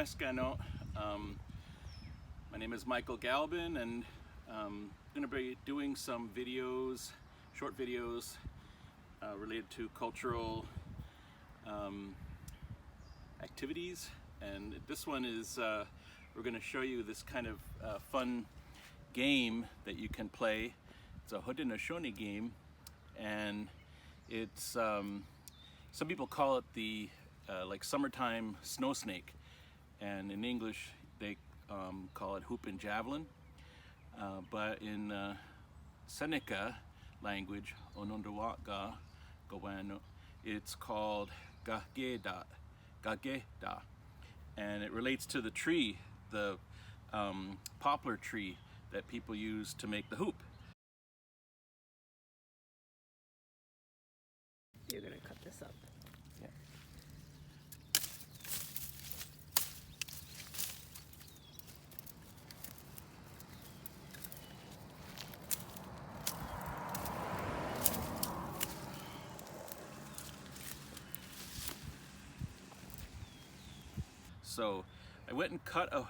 Haudenosaunee. My name is Michael Galvin, and I'm going to be doing some videos, short videos related to cultural activities. And this one is, we're going to show you this kind of fun game that you can play. It's a Haudenosaunee Game, and it's some people call it the like summertime snow snake, and in English they call it hoop and javelin, but in Seneca language, Onondaga Gowano, it's called gageda, and it relates to the tree, the poplar tree that people use to make the hoop. You're gonna cut this up. Yeah. So I went and cut a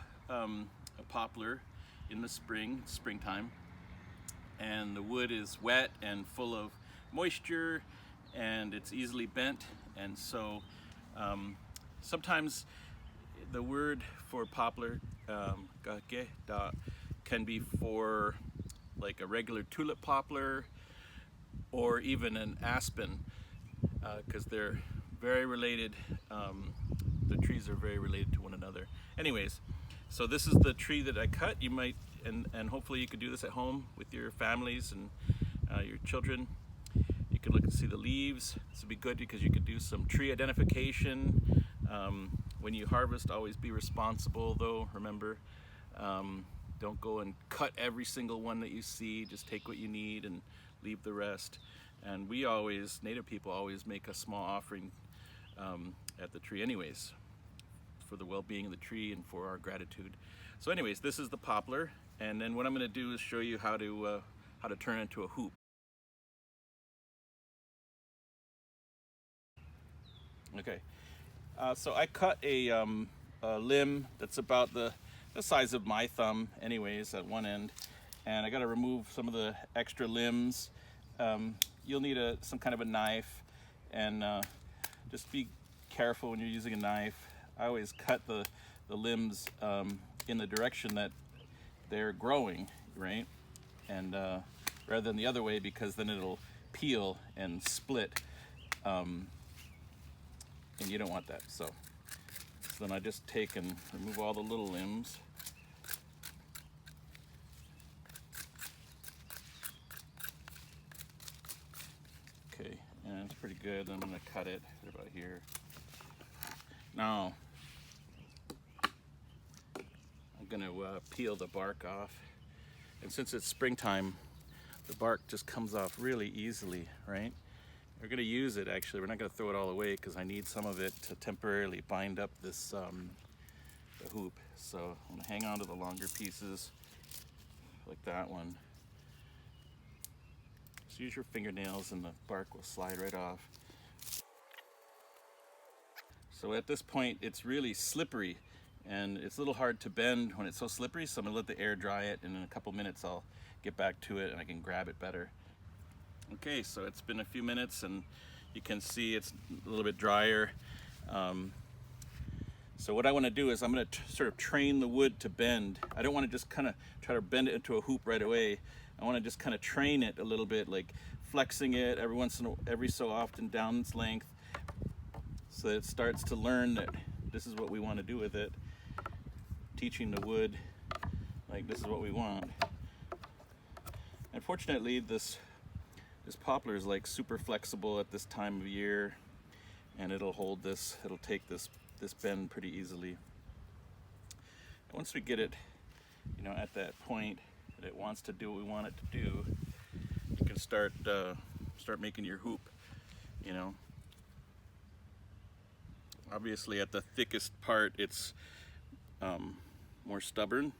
poplar in the springtime, and the wood is wet and full of moisture, and it's easily bent, and so sometimes the word for poplar, can be for like a regular tulip poplar or even an aspen, because they're very related. The trees are very related to one another. Anyways, so this is the tree that I cut. You might, and hopefully you could do this at home with your families and your children. You can look and see the leaves. This would be good because you could do some tree identification. When you harvest, always be responsible though, remember. Don't go and cut every single one that you see. Just take what you need and leave the rest. And we always, Native people always make a small offering at the tree anyways, for the well-being of the tree and for our gratitude. So anyways, this is the poplar, and then what I'm going to do is show you how to turn it into a hoop. Okay, so I cut a limb that's about the size of my thumb anyways at one end, and I got to remove some of the extra limbs. You'll need some kind of a knife, and just be careful when you're using a knife. I always cut the limbs in the direction that they're growing, right? And rather than the other way, because then it'll peel and split. And you don't want that. So then I just take and remove all the little limbs. Okay, and it's pretty good. I'm gonna cut it right about here. Now, I'm gonna peel the bark off. And since it's springtime, the bark just comes off really easily, right? We're going to use it, actually. We're not going to throw it all away because I need some of it to temporarily bind up this the hoop. So I'm going to hang on to the longer pieces like that one. Just use your fingernails and the bark will slide right off. So at this point it's really slippery, and it's a little hard to bend when it's so slippery, so I'm going to let the air dry it, and in a couple minutes I'll get back to it and I can grab it better. Okay, so it's been a few minutes and you can see it's a little bit drier. So what I want to do is I'm going to sort of train the wood to bend. I don't want to just kind of try to bend it into a hoop right away. I want to just kind of train it a little bit, like flexing it every so often down its length, so that it starts to learn that this is what we want to do with it. Teaching the wood, like, this is what we want. Unfortunately, this poplar is like super flexible at this time of year, and it'll take this bend pretty easily. And once we get it, at that point that it wants to do what we want it to do, you can start making your hoop. Obviously at the thickest part it's more stubborn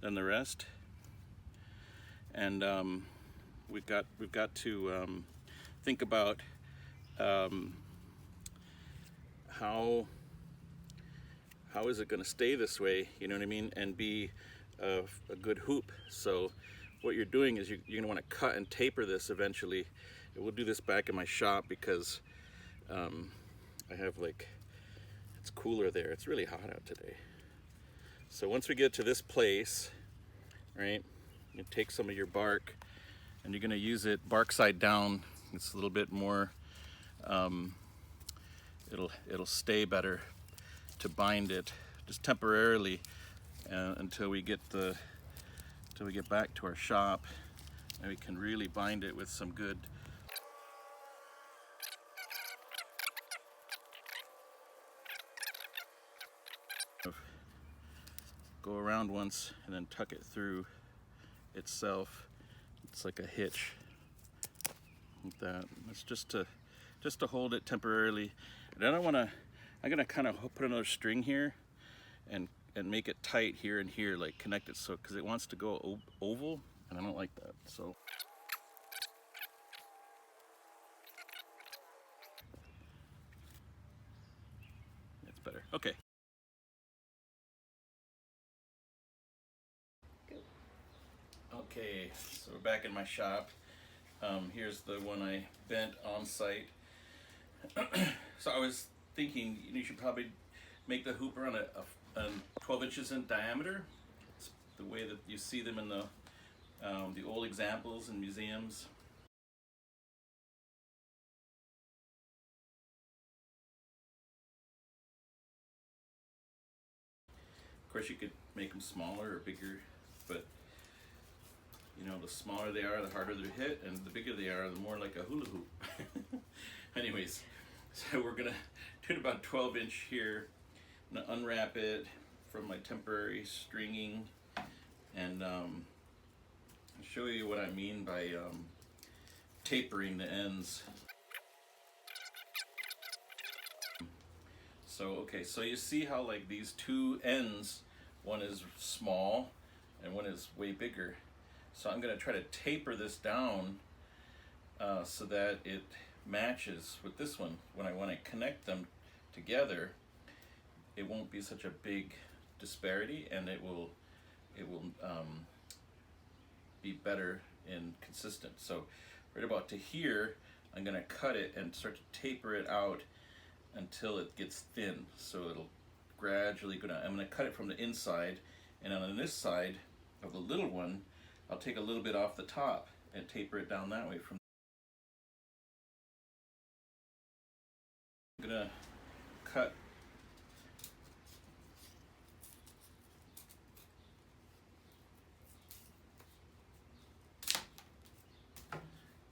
than the rest, and we've got to think about how how is it going to stay this way, you know what I mean, and be a good hoop. So what you're doing is you're going to want to cut and taper this eventually. And we'll do this back in my shop because I have like, it's cooler there. It's really hot out today. So once we get to this place, right, you take some of your bark and you're going to use it bark side down. It's a little bit more, it'll stay better to bind it just temporarily until we get back to our shop, and we can really bind it with some good go around once and then tuck it through itself. It's like a hitch like that. It's just to hold it temporarily. And then I'm gonna kind of put another string here and make it tight here and here, like connect it, so because it wants to go oval and I don't like that. So it's better. Okay. Okay, so we're back in my shop. Here's the one I bent on site. So I was thinking you should probably make the hoop around a 12 inches in diameter. It's the way that you see them in the old examples in museums. Of course, you could make them smaller or bigger, but you know, the smaller they are, the harder they hit, and the bigger they are, the more like a hula hoop. Anyways, so we're gonna do it about 12-inch here. I'm gonna unwrap it from my temporary stringing and show you what I mean by tapering the ends. So okay, so you see how like these two ends, one is small and one is way bigger. So I'm going to try to taper this down so that it matches with this one. When I want to connect them together, it won't be such a big disparity, and it will be better and consistent. So right about to here, I'm going to cut it and start to taper it out until it gets thin. So it'll gradually go down. I'm going to cut it from the inside, and on this side of the little one, I'll take a little bit off the top and taper it down that way. I'm gonna cut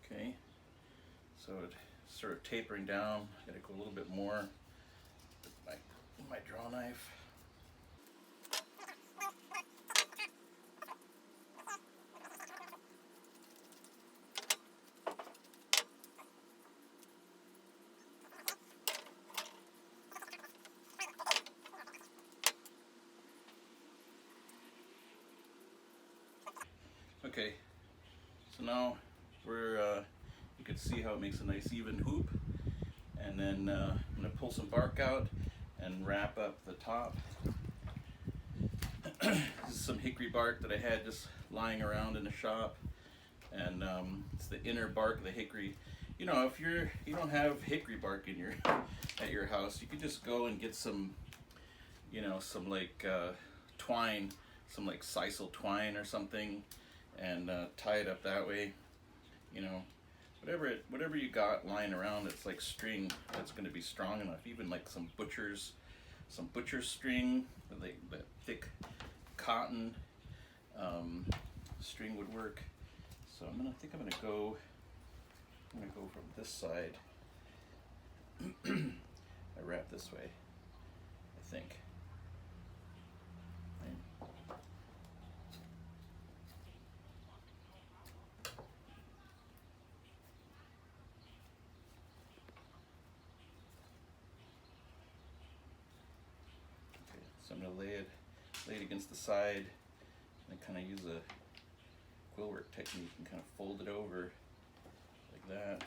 okay, so it sort of tapering down. I gotta go a little bit more with my draw knife. Okay, so now you can see how it makes a nice even hoop, and then I'm going to pull some bark out and wrap up the top. This is some hickory bark that I had just lying around in the shop, and it's the inner bark of the hickory. You know, if you don't have hickory bark in at your house, you could just go and get some, you know, some like twine, some like sisal twine or something, and tie it up that way. You know, whatever you got lying around, it's like string that's going to be strong enough. Even like some butcher's string, that thick cotton string would work. So I'm gonna go from this side. I wrap this way, I think. So I'm going to lay it against the side and kind of use a quill work technique and kind of fold it over like that.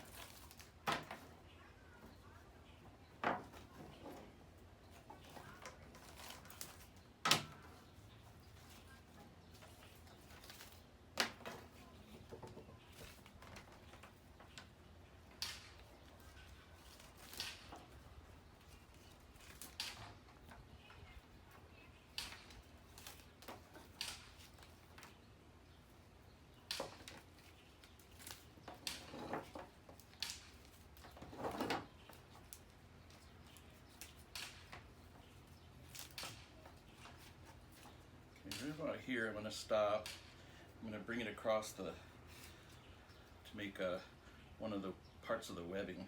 about here, I'm going to stop. I'm going to bring it across to make one of the parts of the webbing.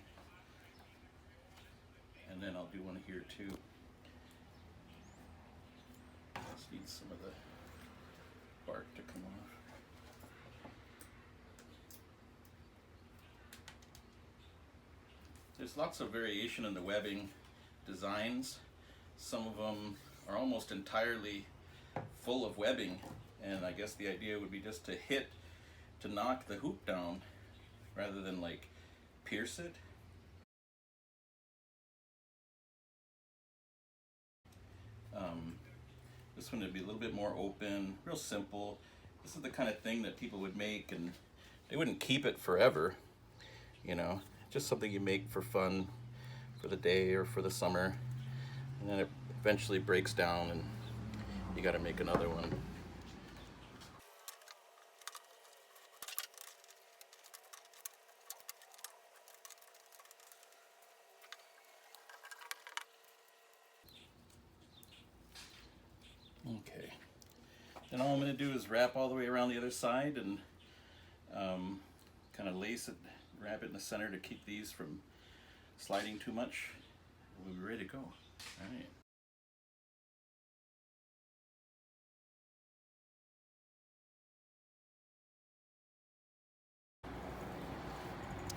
And then I'll do one here too. Just need some of the bark to come off. There's lots of variation in the webbing designs. Some of them are almost entirely full of webbing, and I guess the idea would be just to knock the hoop down rather than like pierce it. This one would be a little bit more open, real simple. This is the kind of thing that people would make, and they wouldn't keep it forever, you know, just something you make for fun for the day or for the summer, and then it eventually breaks down and you got to make another one. Okay, then all I'm going to do is wrap all the way around the other side and kind of lace it, wrap it in the center to keep these from sliding too much. We'll be ready to go. All right.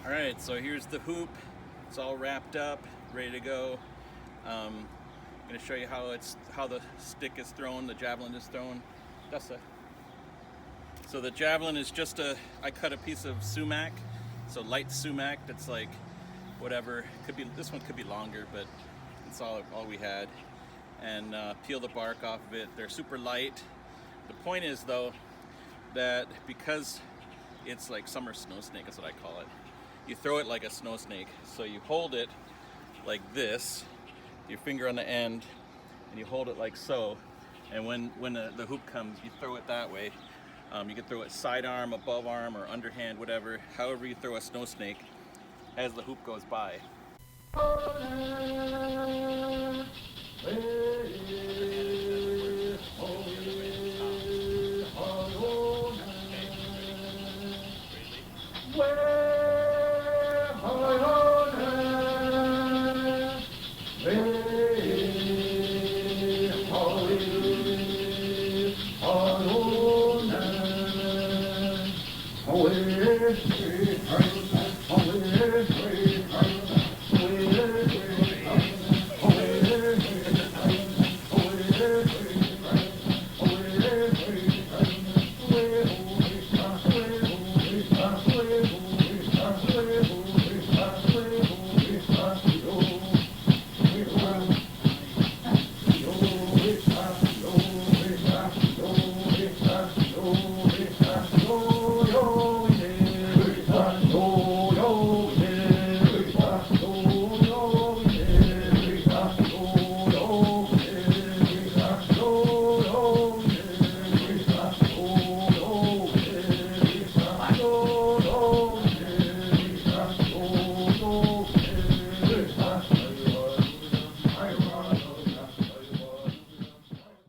All right, so here's the hoop. It's all wrapped up, ready to go. I'm going to show you how the stick is thrown, the javelin is thrown. So the javelin is just I cut a piece of sumac, so light sumac that's like whatever. This one could be longer, but it's all we had. And peel the bark off of it. They're super light. The point is though that because it's like summer snow snake, that's what I call it. You throw it like a snow snake. So you hold it like this, your finger on the end, and you hold it like so. And when the hoop comes, you throw it that way. You can throw it sidearm, above arm, or underhand, whatever. However you throw a snow snake as the hoop goes by. Haudenosaunee Game.